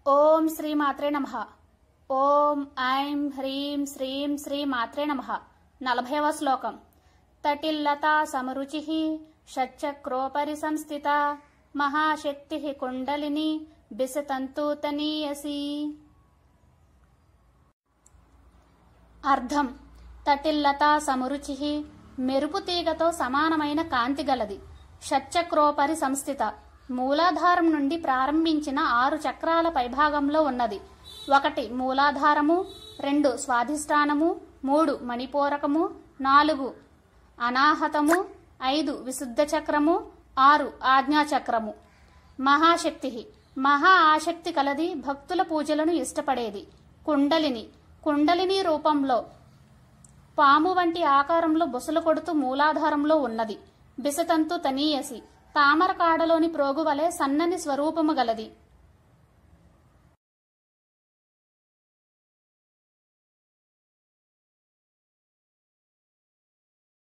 ఓం శ్రీ మాత్రే నమః. ఓం ఐం హ్రీం శ్రీం శ్రీ మాత్రే నమః. 40వ శ్లోకం. తటిల్లతా సమరుచిః షట్చక్రోపరి సంస్థిత మహాశక్తిః కుండలిని బిసతంతూతనీయసి. అర్థం: తటిల్లతా సమరుచిః మెరుపు తీగతో సమానమైన కాంతి గలది. షట్చక్రోపరి సంస్థిత మూలాధారం నుండి ప్రారంభించిన 6 చక్రాల పైభాగంలో ఉన్నది. 1 మూలాధారము, 2 స్వాధిష్టానము, 3 మణిపూరకము, 4 అనాహతము, 5 విశుద్ధ చక్రము, 6 ఆజ్ఞాచక్రము. మహాశక్తి మహా ఆసక్తి కలది, భక్తుల పూజలను ఇష్టపడేది. కుండలిని కుండలిని రూపంలో పాము వంటి ఆకారంలో బుసలు కొడుతూ మూలాధారంలో ఉన్నది. బిసతంతు తనీయసి తామర కాడలోని ప్రోగు వలె సన్నని స్వరూపము గలది.